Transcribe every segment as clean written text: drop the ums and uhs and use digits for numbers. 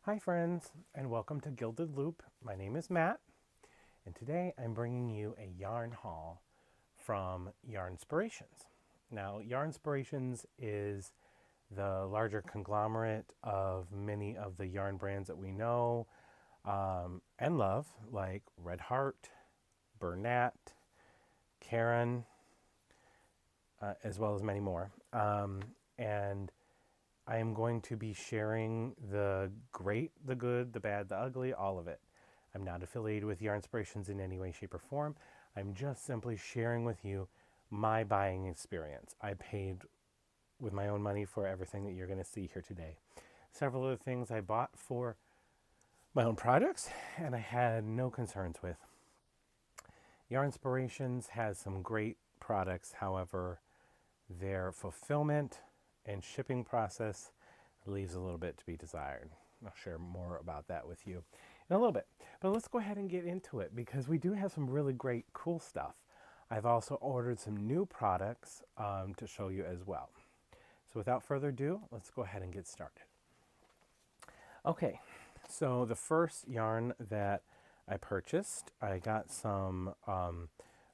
Hi friends, and welcome to Gilded Loop. My name is Matt, and today I'm bringing you a yarn haul from Yarnspirations. Now, Yarnspirations is the larger conglomerate of many of the yarn brands that we know and love, like Red Heart, Bernat, Karen, as well as many more. And I am going to be sharing the great, the good, the bad, the ugly, all of it. I'm not affiliated with Yarnspirations in any way, shape, or form. I'm just simply sharing with you my buying experience. I paid with my own money for everything that you're going to see here today. Several of the things I bought for my own products, and I had no concerns with. Yarnspirations has some great products, however, their fulfillment and shipping process leaves a little bit to be desired. I'll share more about that with you in a little bit. But let's go ahead and get into it because we do have some really great, cool stuff. I've also ordered some new products to show you as well. So without further ado, let's go ahead and get started. Okay, so the first yarn that I purchased, I got some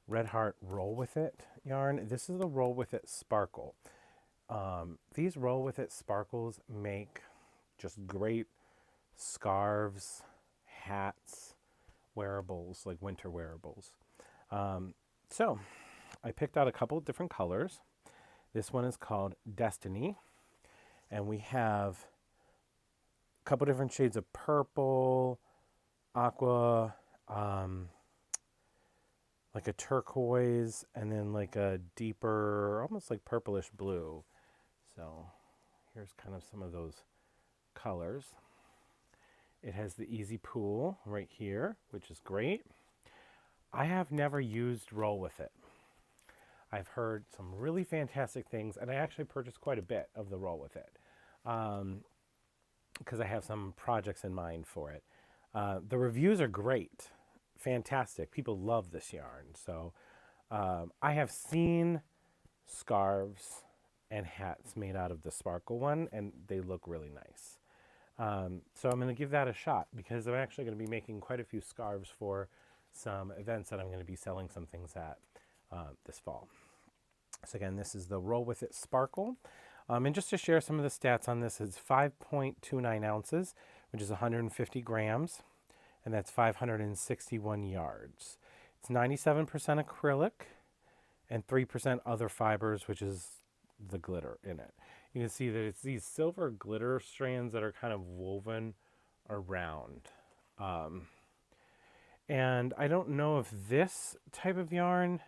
Red Heart Roll With It yarn. This is the Roll With It Sparkle. These Roll With It sparkles make just great scarves, hats, wearables, like winter wearables. So I picked out a couple of different colors. This one is called Destiny, and we have a couple different shades of purple, aqua, like a turquoise, and then like a deeper, almost like purplish blue. So here's kind of some of those colors. It has the Easy Pool right here, which is great. I have never used Roll With It. I've heard some really fantastic things, and I actually purchased quite a bit of the Roll With It because I have some projects in mind for it. The reviews are great, fantastic. People love this yarn. So I have seen scarves and hats made out of the sparkle one, and they look really nice. So I'm going to give that a shot because I'm actually going to be making quite a few scarves for some events that I'm going to be selling some things at this fall. So again, this is the Roll With It Sparkle. And just to share some of the stats on this, it's 5.29 ounces, which is 150 grams, and that's 561 yards. It's 97% acrylic and 3% other fibers, which is the glitter in it. You can see that it's these silver glitter strands that are kind of woven around. And I don't know if this type of yarn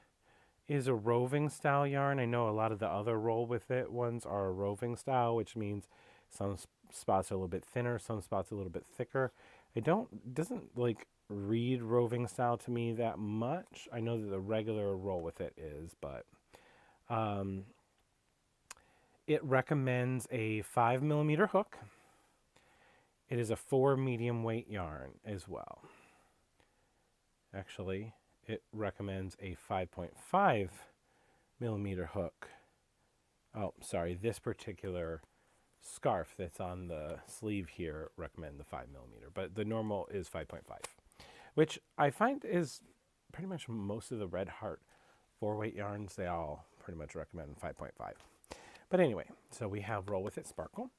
is a roving style yarn. I know a lot of the other Roll With It ones are a roving style, which means some spots are a little bit thinner, some spots a little bit thicker. Doesn't like read roving style to me that much. I know that the regular Roll With It is, but it recommends a 5mm hook. It is a 4 medium weight yarn as well. Actually, it recommends a 5.5mm hook. Oh, sorry, this particular scarf that's on the sleeve here recommend the 5mm, but the normal is 5.5, which I find is pretty much most of the Red Heart 4-weight yarns, they all pretty much recommend 5.5. But anyway, so we have Roll With It Sparkle.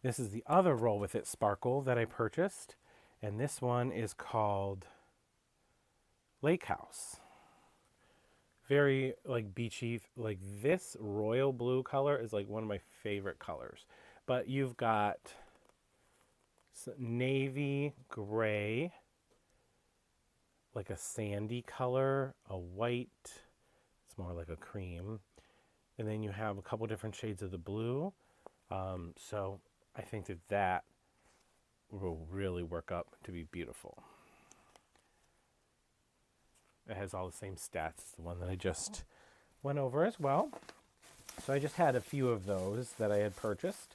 This is the other Roll With It Sparkle that I purchased, and this one is called Lakehouse. Very like beachy, like this royal blue color is like one of my favorite colors. But you've got navy, gray, like a sandy color, a white, it's more like a cream. And then you have a couple different shades of the blue. So I think that will really work up to be beautiful. It has all the same stats as the one that I just went over as well. So I just had a few of those that I had purchased.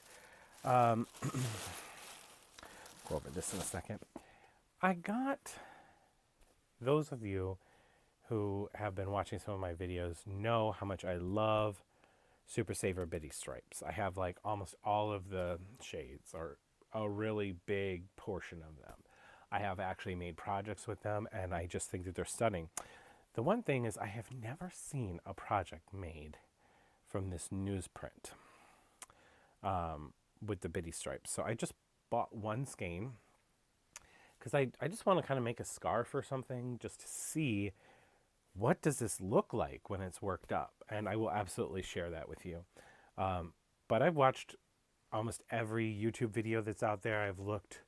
Go over this in a second. I got, those of you who have been watching some of my videos know how much I love Super Saver Bitty Stripes. I have like almost all of the shades, or a really big portion of them. I have actually made projects with them, and I just think that they're stunning. The one thing is I have never seen a project made from this newsprint with the bitty stripes. So I just bought one skein because I just want to kind of make a scarf or something just to see what does this look like when it's worked up. And I will absolutely share that with you. But I've watched almost every YouTube video that's out there. I've looked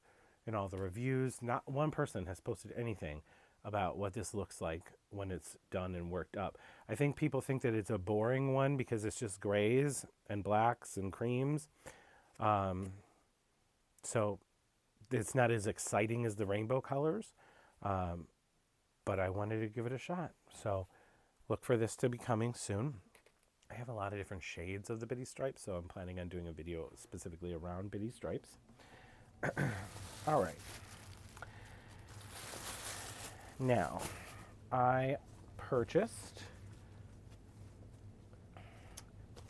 in all the reviews. Not one person has posted anything about what this looks like when it's done and worked up. I think people think that it's a boring one because it's just grays and blacks and creams. So it's not as exciting as the rainbow colors, but I wanted to give it a shot. So look for this to be coming soon. I have a lot of different shades of the bitty stripes, so I'm planning on doing a video specifically around bitty stripes. All right. Now, I purchased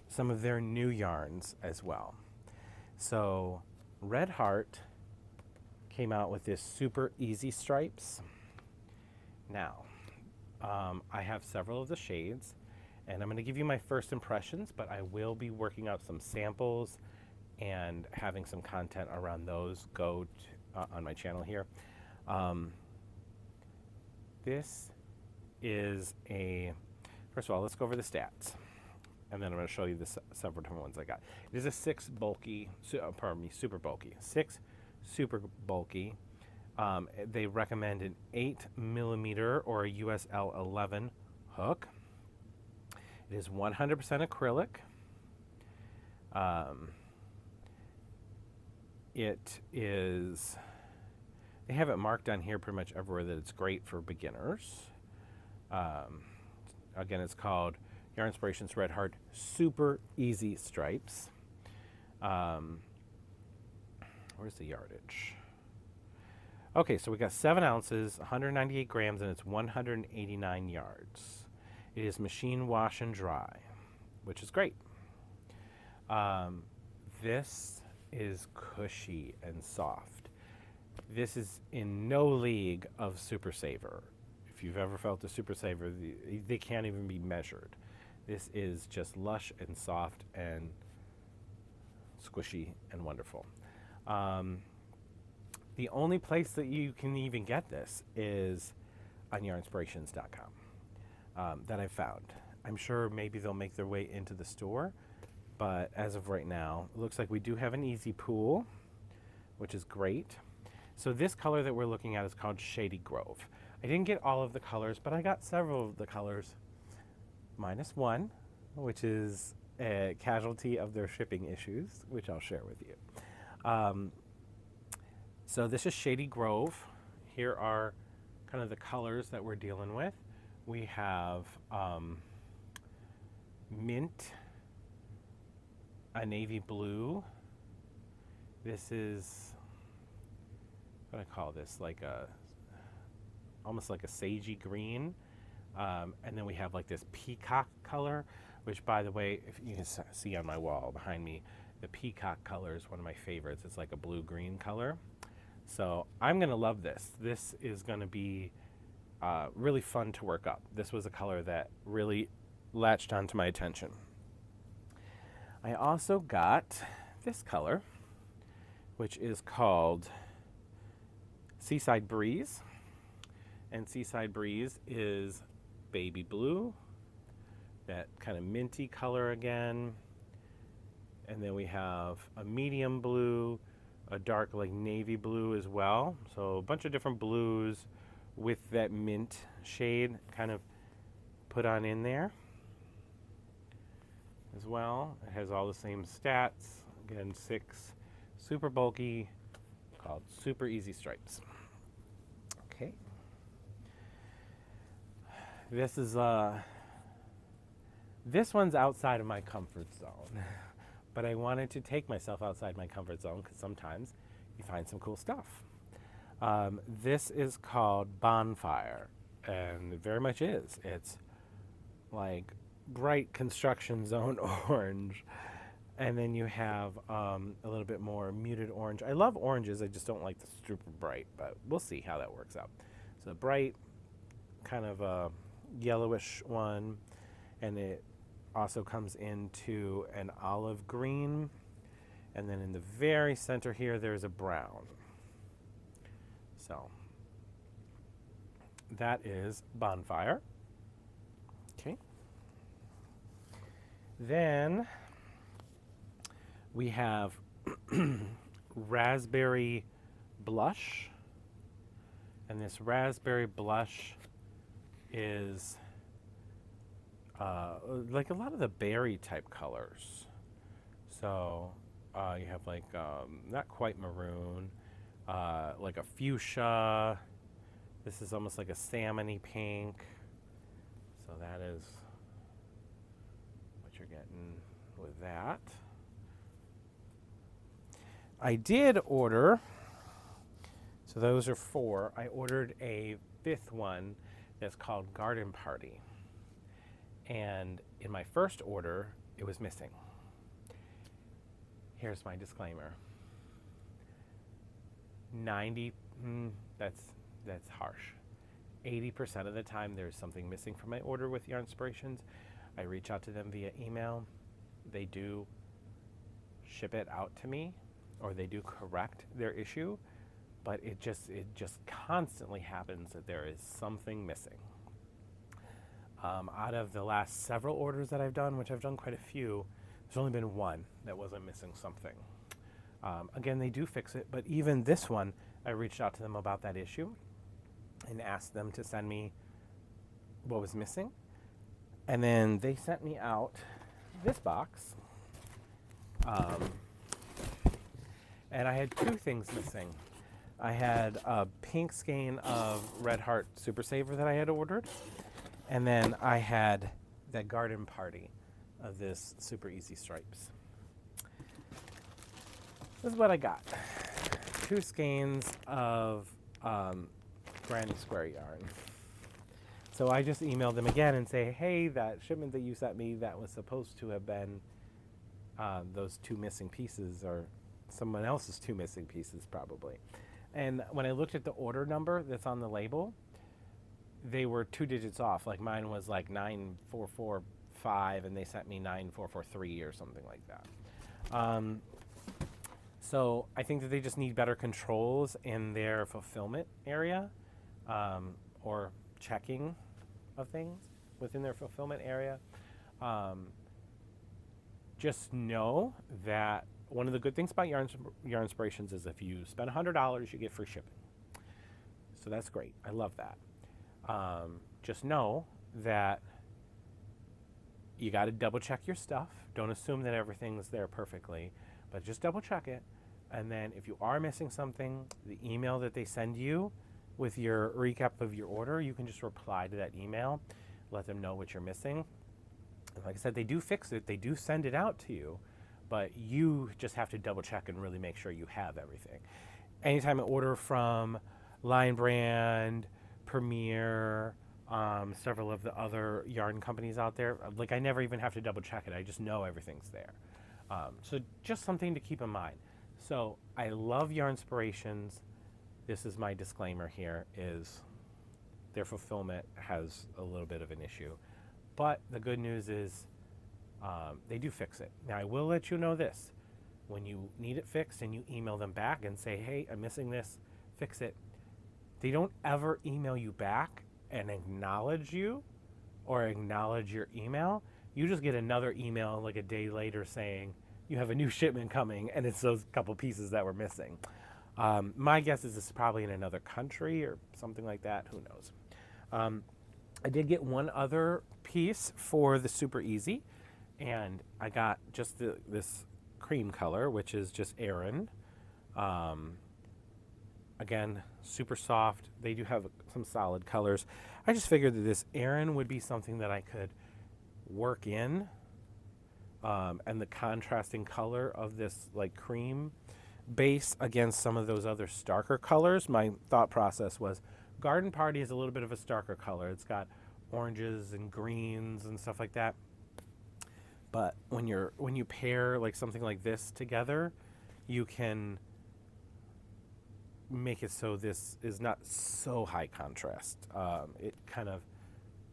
some of their new yarns as well. So Red Heart came out with this super easy stripes. Now, I have several of the shades, and I'm going to give you my first impressions, but I will be working out some samples and having some content around those go on my channel here. This is first of all, let's go over the stats, and then I'm going to show you the several different ones I got. It is a super bulky, 6 super bulky. They recommend an 8mm or a USL 11 hook. It is 100% acrylic. They have it marked on here pretty much everywhere that it's great for beginners. Again, it's called Yarnspirations Red Heart Super Easy Stripes. Where's the yardage? Okay, so we got 7 ounces, 198 grams, and it's 189 yards. It is machine wash and dry, which is great. This is cushy and soft. This is in no league of Super Saver. If you've ever felt a Super Saver, they can't even be measured. This is just lush and soft and squishy and wonderful. The only place that you can even get this is on yarnspirations.com that I've found. I'm sure maybe they'll make their way into the store, but as of right now, it looks like we do have an easy pool, which is great. So this color that we're looking at is called Shady Grove. I didn't get all of the colors, but I got several of the colors, minus one, which is a casualty of their shipping issues, which I'll share with you. So this is Shady Grove. Here are kind of the colors that we're dealing with. We have mint, a navy blue. This is, what do I call this? Almost like a sagey green. And then we have like this peacock color, which, by the way, if you can see on my wall behind me, the peacock color is one of my favorites. It's like a blue-green color. So I'm going to love this. This is going to be really fun to work up. This was a color that really latched onto my attention. I also got this color, which is called Seaside Breeze. And Seaside Breeze is baby blue, that kind of minty color again. And then we have a medium blue, a dark like navy blue as well. So a bunch of different blues with that mint shade kind of put on in there as well. It has all the same stats. Again, 6 super bulky, called Super Easy Stripes. Okay. This is this one's outside of my comfort zone. But I wanted to take myself outside my comfort zone because sometimes you find some cool stuff. This is called Bonfire, and it very much is. It's like bright construction zone orange. And then you have a little bit more muted orange. I love oranges, I just don't like the super bright, but we'll see how that works out. So bright, kind of a yellowish one, and it also comes into an olive green. And then in the very center here, there's a brown. So that is Bonfire. Okay. Then we have Raspberry Blush. And this Raspberry Blush is like a lot of the berry type colors. So you have like not quite maroon, like a fuchsia. This is almost like a salmon-y pink. So that is what you're getting with that. I did order, so those are 4. I ordered a 5th one that's called Garden Party. And in my first order, it was missing. Here's my disclaimer. That's harsh. 80% of the time there's something missing from my order with Yarnspirations. I reach out to them via email. They do ship it out to me, or they do correct their issue, but it just constantly happens that there is something missing. Out of the last several orders that I've done, which I've done quite a few, there's only been one that wasn't missing something. Again, they do fix it, but even this one, I reached out to them about that issue and asked them to send me what was missing. And then they sent me out this box. And I had 2 things missing. I had a pink skein of Red Heart Super Saver that I had ordered. And then I had that Garden Party of this Super Easy Stripes. This is what I got. 2 skeins of Granny Square yarn. So I just emailed them again and say, hey, that shipment that you sent me, that was supposed to have been those 2 missing pieces, or someone else's 2 missing pieces probably. And when I looked at the order number that's on the label, they were 2 digits off. Like mine was like 9445 and they sent me 9443 or something like that. So I think that they just need better controls in their fulfillment area, or checking of things within their fulfillment area. Just know that one of the good things about Yarnspirations is if you spend $100, you get free shipping. So that's great. I love that. Just know that you got to double check your stuff. Don't assume that everything's there perfectly, but just double check it. And then if you are missing something, the email that they send you with your recap of your order, you can just reply to that email, let them know what you're missing. And like I said, they do fix it. They do send it out to you, but you just have to double check and really make sure you have everything. Anytime I order from Line Brand, Premier, several of the other yarn companies out there, like I never even have to double check it. I just know everything's there. So just something to keep in mind. So I love Yarnspirations. This is my disclaimer here, is their fulfillment has a little bit of an issue. But the good news is they do fix it. Now I will let you know this. When you need it fixed and you email them back and say, hey, I'm missing this, fix it, they don't ever email you back and acknowledge you or acknowledge your email. You just get another email like a day later saying you have a new shipment coming and it's those couple pieces that were missing. My guess is this is probably in another country or something like that. Who knows? I did get one other piece for the Super Easy, and I got just this cream color, which is just Aran. Again, super soft. They do have some solid colors. I just figured that this Aran would be something that I could work in, and the contrasting color of this like cream base against some of those other starker colors. My thought process was Garden Party is a little bit of a starker color. It's got oranges and greens and stuff like that. But when you pair like something like this together, you can make it so this is not so high contrast. It kind of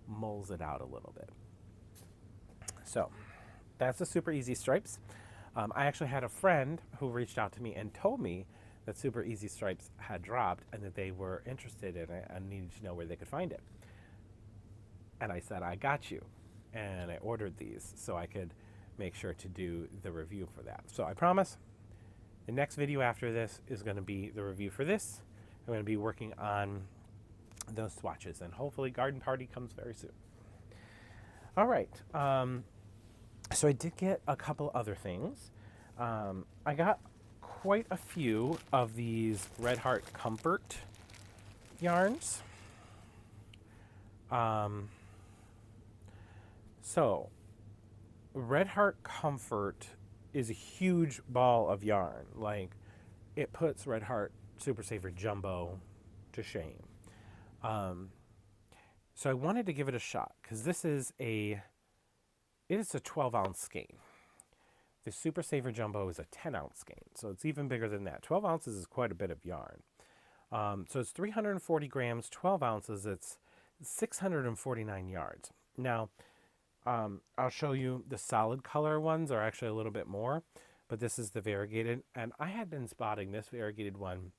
mulls it out a little bit. So that's the Super Easy Stripes. I actually had a friend who reached out to me and told me that Super Easy Stripes had dropped and that they were interested in it and needed to know where they could find it. And I said, I got you. And I ordered these so I could make sure to do the review for that. So I promise the next video after this is going to be the review for this. I'm going to be working on those swatches, and hopefully Garden Party comes very soon. All right. So I did get a couple other things. I got quite a few of these Red Heart Comfort yarns. So Red Heart Comfort is a huge ball of yarn. Like, it puts Red Heart Super Saver Jumbo to shame. So I wanted to give it a shot because it is a 12-ounce skein. The Super Saver Jumbo is a 10-ounce skein, so it's even bigger than that. 12 ounces is quite a bit of yarn. So it's 340 grams, 12 ounces, it's 649 yards. Now, I'll show you the solid color ones are actually a little bit more, but this is the variegated, and I had been spotting this variegated one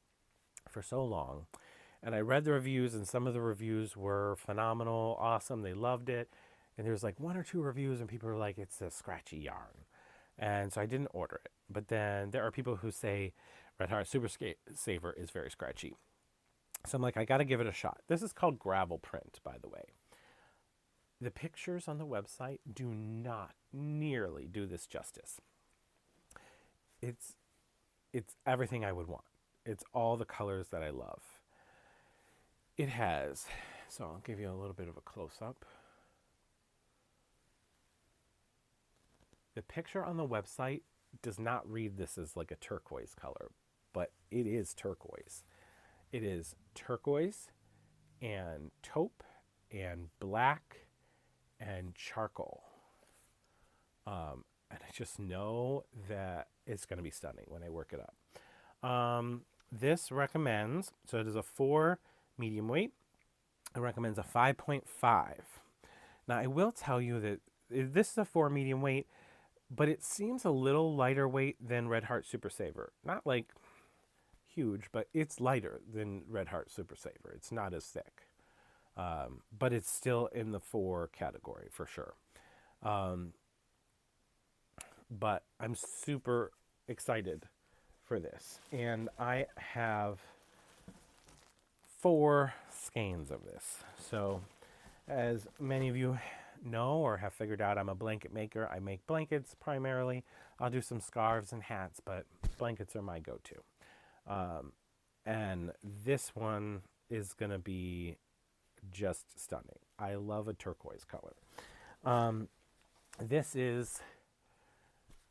for so long, and I read the reviews, and some of the reviews were phenomenal, awesome, they loved it, and there's like one or two reviews and people were like, it's a scratchy yarn, and so I didn't order it. But then there are people who say Red Heart Super Saver is very scratchy, so I'm like, I gotta give it a shot. This is called Gravel Print, by the way. The pictures on the website do not nearly do this justice. It's everything I would want. It's all the colors that I love. It has, so I'll give you a little bit of a close-up. The picture on the website does not read this as like a turquoise color, but it is turquoise. It is turquoise and taupe and black and charcoal. And I just know that it's going to be stunning when I work it up. This recommends, so it is a 4 medium weight. It recommends a 5.5. Now, I will tell you that this is a 4 medium weight, but it seems a little lighter weight than Red Heart Super Saver. Not like huge, but it's lighter than Red Heart Super Saver. It's not as thick. But it's still in the 4 category for sure. But I'm super excited for this. And I have 4 skeins of this. So as many of you know or have figured out, I'm a blanket maker. I make blankets primarily. I'll do some scarves and hats, but blankets are my go-to. And this one is going to be just stunning. I love a turquoise color. This is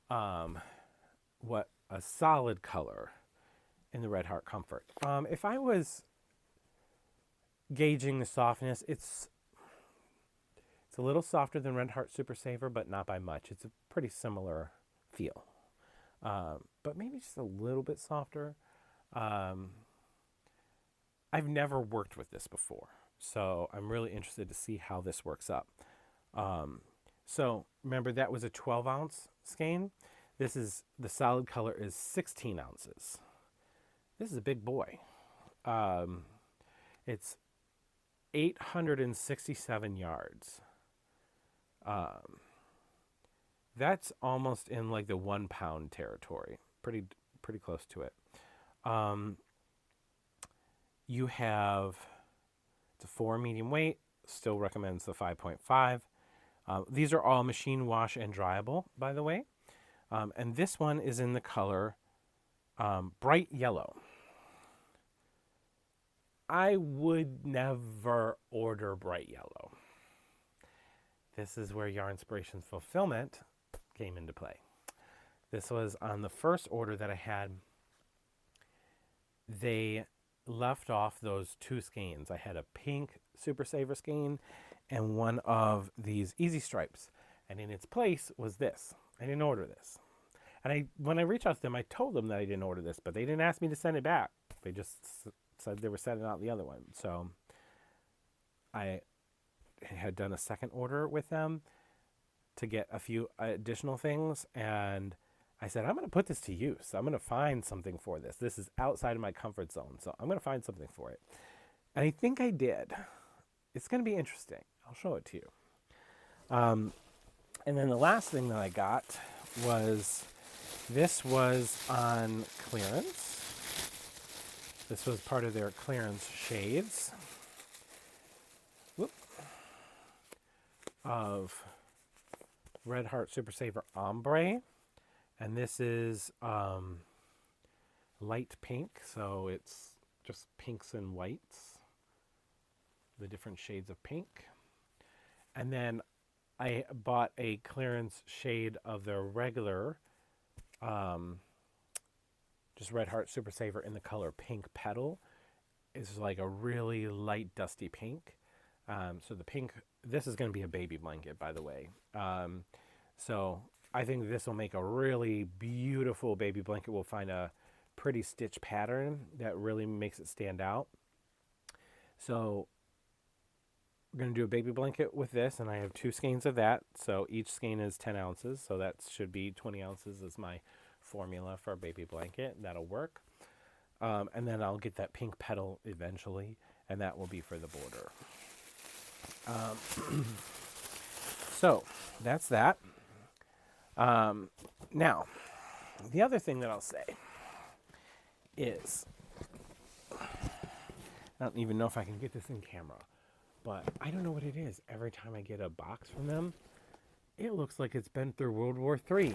what a solid color in the Red Heart Comfort. If I was gauging the softness, it's a little softer than Red Heart Super Saver, but not by much. It's a pretty similar feel, but maybe just a little bit softer. I've never worked with this before, so I'm really interested to see how this works up. So remember, that was a 12-ounce skein. This is, the solid color is 16 ounces. This is a big boy. It's 867 yards. That's almost in like the 1 pound territory. Pretty close to it. You have, it's a 4 medium weight, still recommends the 5.5. These are all machine wash and dryable, by the way. And this one is in the color bright yellow. I would never order bright yellow. This is where Yarnspirations Fulfillment came into play. This was on the first order that I had. They left off those 2 skeins. I had a pink Super Saver skein and one of these Easy Stripes. And in its place was this. I didn't order this. And when I reached out to them, I told them that I didn't order this, but they didn't ask me to send it back. They just said they were sending out the other one. So I had done a second order with them to get a few additional things. And I said, I'm going to put this to use. I'm going to find something for this. This is outside of my comfort zone. So I'm going to find something for it. And I think I did. It's going to be interesting. I'll show it to you. And then the last thing that I got was, this was on clearance. This was part of their clearance shades. Whoop. Of Red Heart Super Saver Ombre. And this is light pink, so it's just pinks and whites. The different shades of pink. And then I bought a clearance shade of their regular, just Red Heart Super Saver in the color Pink Petal. It's like a really light, dusty pink. So the pink, this is going to be a baby blanket, by the way. So I think this will make a really beautiful baby blanket. We'll find a pretty stitch pattern that really makes it stand out. So we're going to do a baby blanket with this, and I have 2 skeins of that. So each skein is 10 ounces, so that should be 20 ounces is my formula for a baby blanket. That'll work. And then I'll get that pink petal eventually, and that will be for the border. So that's that. Now, the other thing that I'll say is, I don't even know if I can get this in camera, but I don't know what it is. Every time I get a box from them, it looks like it's been through World War III.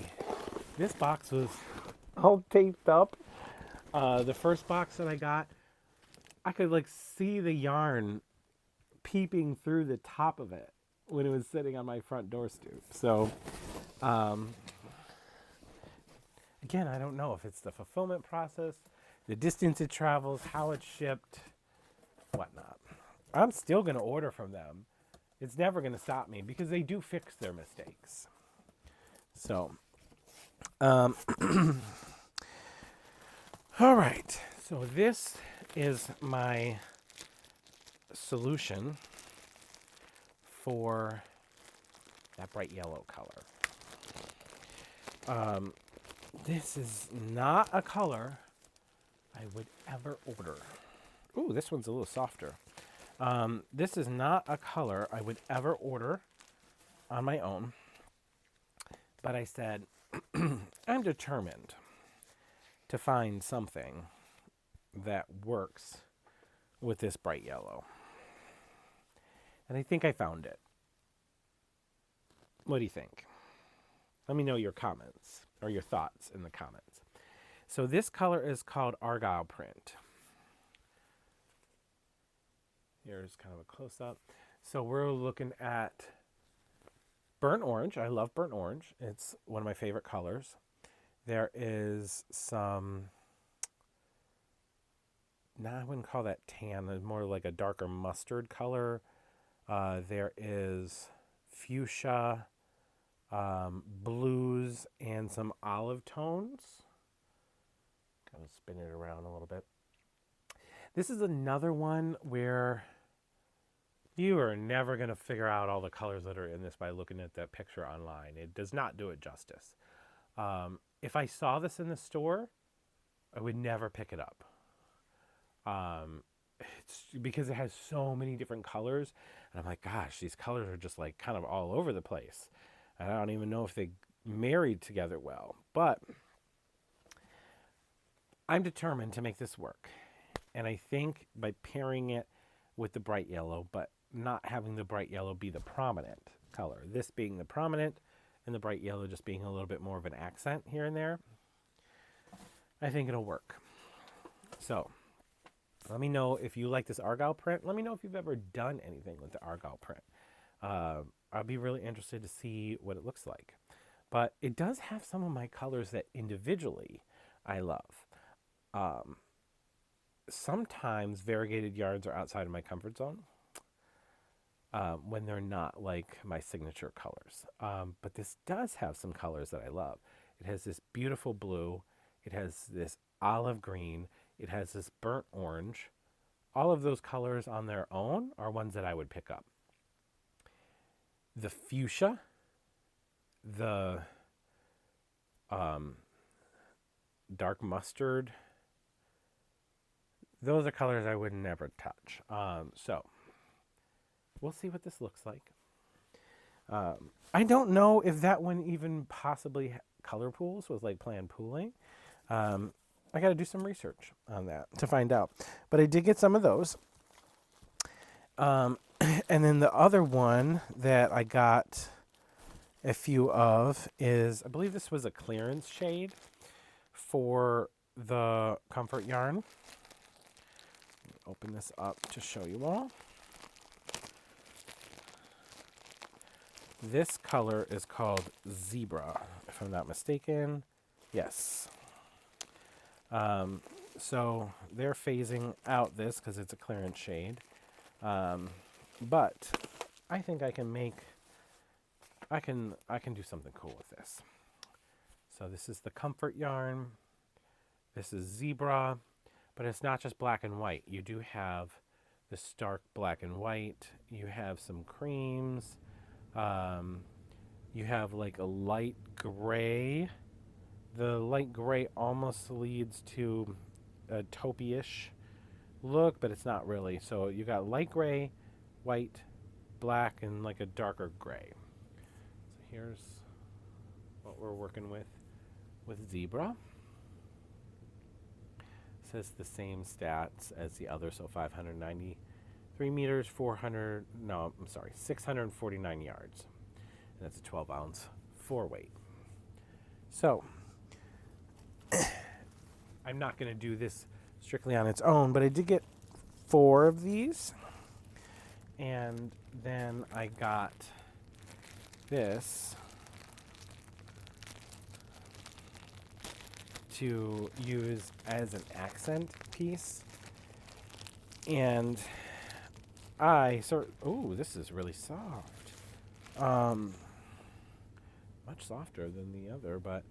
This box was all taped up. The first box that I got, I could like see the yarn peeping through the top of it when it was sitting on my front door stoop. So, again, I don't know if it's the fulfillment process, the distance it travels, how it's shipped, whatnot. I'm still going to order from them. It's never going to stop me because they do fix their mistakes. So, all right. So this is my solution for that bright yellow color. This is not a color I would ever order. Ooh, this one's a little softer. This is not a color I would ever order on my own. But I said, I'm determined to find something that works with this bright yellow. And I think I found it. What do you think? Let me know your comments or your thoughts in the comments. So this color is called Argyle print. Here's kind of a close-up. So we're looking at burnt orange. I love burnt orange. It's one of my favorite colors. There is some, I wouldn't call that tan. It's more like a darker mustard color. There is fuchsia, blues, and some olive tones. Kind of spin it around a little bit. This is another one where you are never going to figure out all the colors that are in this by looking at that picture online. It does not do it justice. If I saw this in the store, I would never pick it up. It's because it has so many different colors. And I'm like, gosh, these colors are just like kind of all over the place. And I don't even know if they married together well. But I'm determined to make this work. And I think by pairing it with the bright yellow, but not having the bright yellow be the prominent color, this being the prominent and the bright yellow just being a little bit more of an accent here and there, I think it'll work. So let me know if you like this Argyle print. Let me know if you've ever done anything with the Argyle print. I'll be really interested to see what it looks like. But it does have some of my colors that individually I love. Sometimes variegated yarns are outside of my comfort zone. when they're not like my signature colors. But this does have some colors that I love. It has this beautiful blue. It has this olive green. It has this burnt orange. All of those colors on their own are ones that I would pick up. The fuchsia, the dark mustard, those are colors I would never touch. So we'll see what this looks like. I don't know if that one even possibly color pools was like planned pooling. I got to do some research on that to find out. But I did get some of those. And then the other one that I got a few of is, I believe this was a clearance shade for the Comfort yarn. Open this up to show you all. This color is called Zebra, if I'm not mistaken. Yes. So they're phasing out this because it's a clearance shade. But I think I can do something cool with this. So this is the Comfort yarn. This is Zebra, but it's not just black and white. You do have the stark black and white. You have some creams. You have like a light gray. The light gray almost leads to a taupey-ish look, but it's not really. So you got light gray, white, black, and like a darker gray. So here's what we're working with Zebra. It says the same stats as the other, so 593 meters, 649 yards. And that's a 12-ounce 4-weight. So I'm not going to do this strictly on its own, but I did get 4 of these. And then I got this to use as an accent piece. And oh, this is really soft. Much softer than the other, but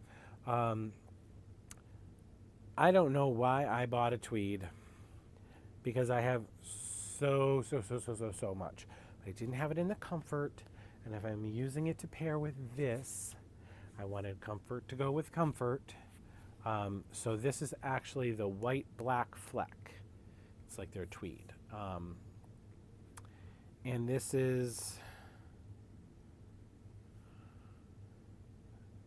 I don't know why I bought a tweed, because I have so much. But I didn't have it in the Comfort, and if I'm using it to pair with this, I wanted Comfort to go with Comfort. So this is actually the white black Fleck. It's like their tweed. And this is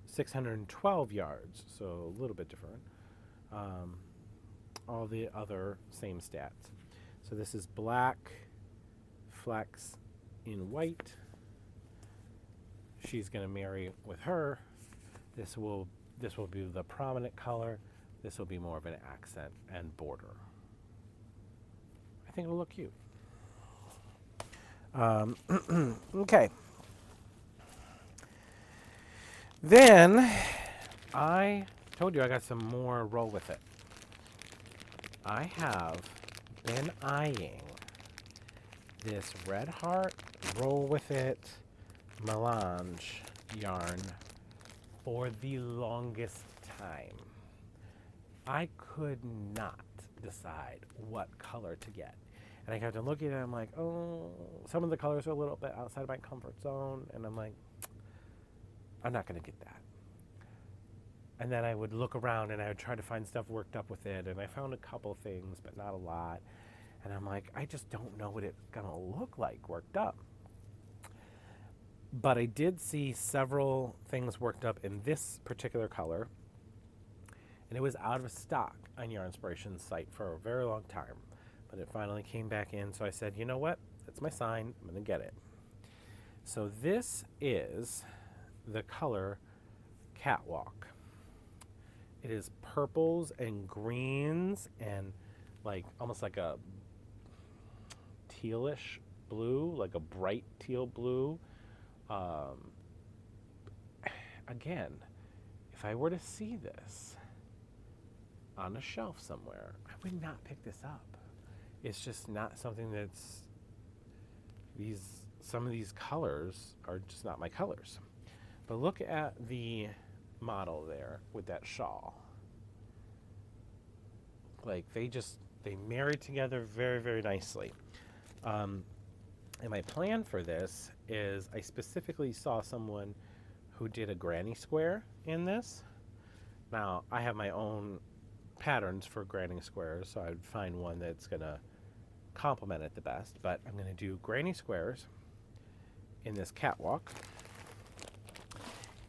612 yards, so a little bit different. All the other same stats. So this is black flecks in white. She's going to marry with her. This will be the prominent color. This will be more of an accent and border. I think it'll look cute. Okay. Then I told you I got some more roll with it. I have been eyeing this Red Heart roll with it Melange yarn for the longest time. I could not decide what color to get. And I kept on looking at it, I'm like, oh, some of the colors are a little bit outside of my comfort zone. And I'm like, I'm not going to get that. And then I would look around and I would try to find stuff worked up with it. And I found a couple things, but not a lot. And I'm like, I just don't know what it's going to look like worked up. But I did see several things worked up in this particular color. And it was out of stock on Yarnspirations site for a very long time. But it finally came back in. So I said, you know what? That's my sign. I'm going to get it. So this is the color Catwalk. It is purples and greens and like almost like a tealish blue, like a bright teal blue. Again, if I were to see this on a shelf somewhere, I would not pick this up. It's just not something that's these some of these colors are just not my colors. But look at the model there with that shawl. Like they married together very, very nicely. And my plan for this is I specifically saw someone who did a granny square in this. Now, I have my own patterns for granny squares, so I'd find one that's going to complement it the best. But I'm going to do granny squares in this catwalk.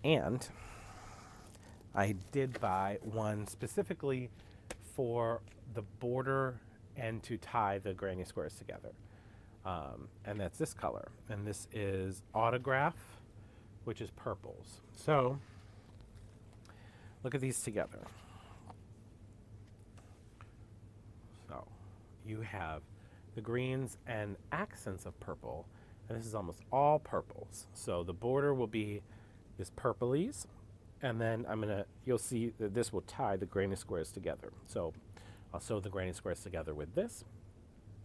And I did buy one specifically for the border and to tie the granny squares together. And that's this color. And this is Autograph, which is purples. So look at these together. So you have the greens and accents of purple, and this is almost all purples. So the border will be this purplies, and then you'll see that this will tie the granny squares together. So I'll sew the granny squares together with this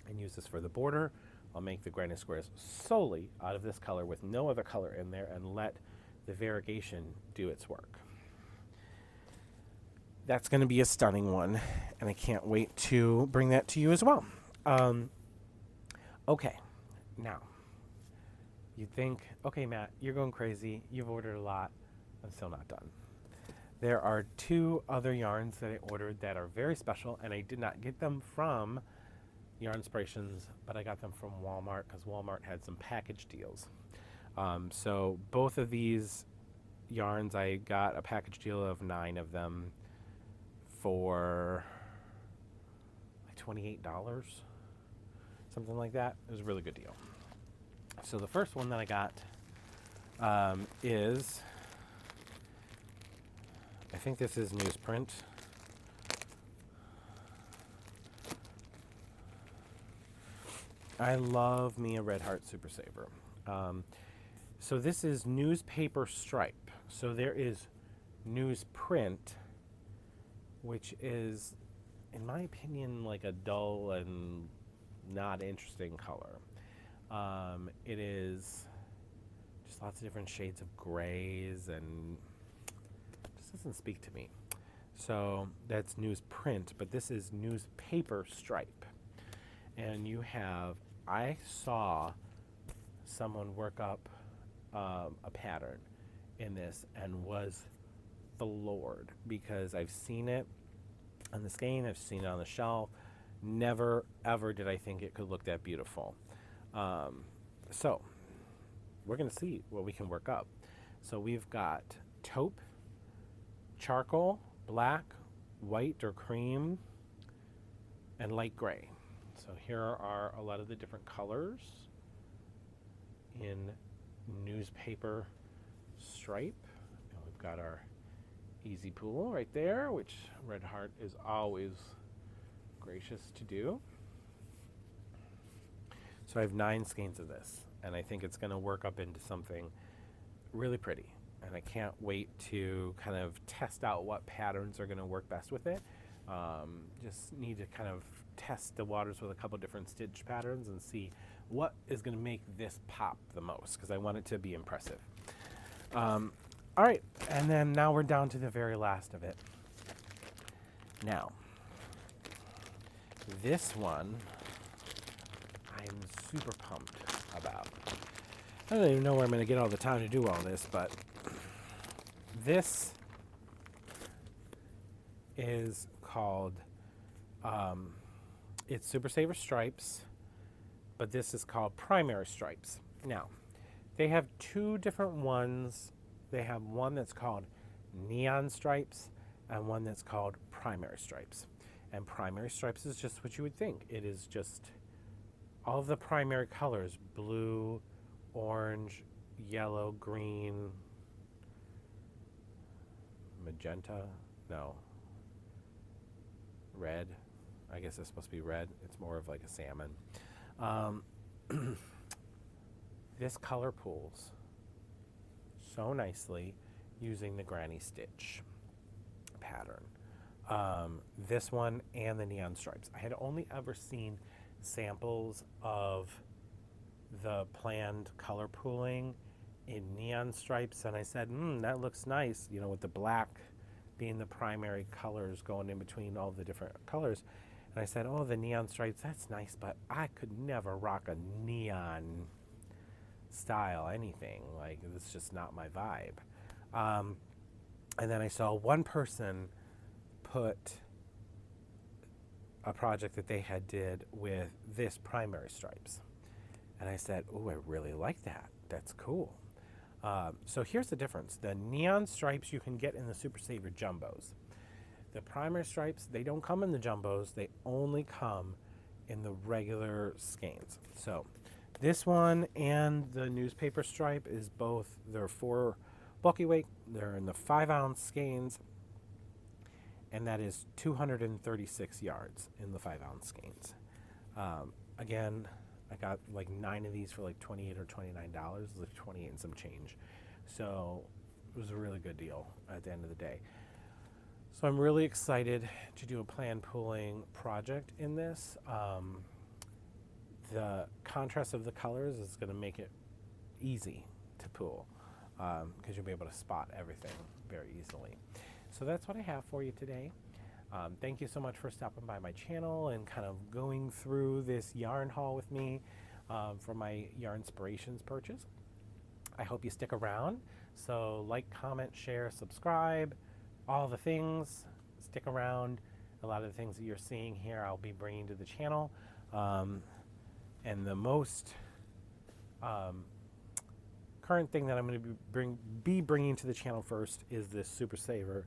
and use this for the border. I'll make the granny squares solely out of this color with no other color in there and let the variegation do its work. That's going to be a stunning one, and I can't wait to bring that to you as well. Okay, now, you think, okay, Matt, you're going crazy. You've ordered a lot. I'm still not done. There are 2 other yarns that I ordered that are very special, and I did not get them from Yarnspirations, but I got them from Walmart because Walmart had some package deals. So both of these yarns, I got a package deal of 9 of them for like $28, something like that. It was a really good deal. So the first one that I got is, I think this is Newsprint. I love me a Red Heart Super Saver. So this is newspaper stripe. So there is newsprint, which is, in my opinion, like a dull and not interesting color. It is just lots of different shades of grays and just doesn't speak to me. So that's newsprint, but this is newspaper stripe. And you have, I saw someone work up a pattern in this and was floored because I've seen it on the skein, I've seen it on the shelf. Never, ever did I think it could look that beautiful. So we're going to see what we can work up. So we've got taupe, charcoal, black, white or cream, and light gray. So here are a lot of the different colors in newspaper stripe. And we've got our easy pool right there, which Red Heart is always gracious to do. So I have 9 skeins of this, and I think it's going to work up into something really pretty. And I can't wait to kind of test out what patterns are going to work best with it. Just need to kind of test the waters with a couple different stitch patterns and see what is going to make this pop the most, because I want it to be impressive. All right, and then now we're down to the very last of it. Now, this one I'm super pumped about. I don't even know where I'm going to get all the time to do all this, but this is called, it's Super Saver Stripes, but this is called Primary Stripes. Now, they have 2 different ones. They have one that's called Neon Stripes and one that's called Primary Stripes. And Primary Stripes is just what you would think. It is just all of the primary colors: blue, orange, yellow, green, magenta, no, red. I guess it's supposed to be red. It's more of like a salmon. This color pools so nicely using the granny stitch pattern. This one and the neon stripes. I had only ever seen samples of the planned color pooling in neon stripes, and I said, that looks nice, you know, with the black being the primary colors going in between all the different colors. And I said, oh, the neon stripes, that's nice, but I could never rock a neon style anything. Like, it's just not my vibe. And then I saw one person put a project that they had did with this primary stripes. And I said, oh, I really like that. That's cool. So here's the difference. The neon stripes you can get in the Super Saver Jumbos. The primary stripes, they don't come in the Jumbos. They only come in the regular skeins. So this one and the newspaper stripe is both, they're for bulky weight. They're in the 5-ounce skeins. And that is 236 yards in the 5-ounce skeins. Again, I got like 9 of these for like $28 or $29. It was like 28 and some change. So it was a really good deal at the end of the day. So I'm really excited to do a planned pooling project in this. The contrast of the colors is going to make it easy to pool because you'll be able to spot everything very easily. So that's what I have for you today. Thank you so much for stopping by my channel and kind of going through this yarn haul with me for my Yarnspirations purchase. I hope you stick around. So like, comment, share, subscribe, all the things. Stick around. A lot of the things that you're seeing here I'll be bringing to the channel. And the most current thing that I'm going to be bringing to the channel first is this Super Saver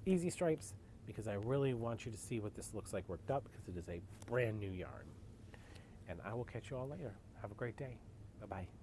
Easy Stripes, because I really want you to see what this looks like worked up, because it is a brand new yarn. And I will catch you all later. Have a great day. Bye-bye.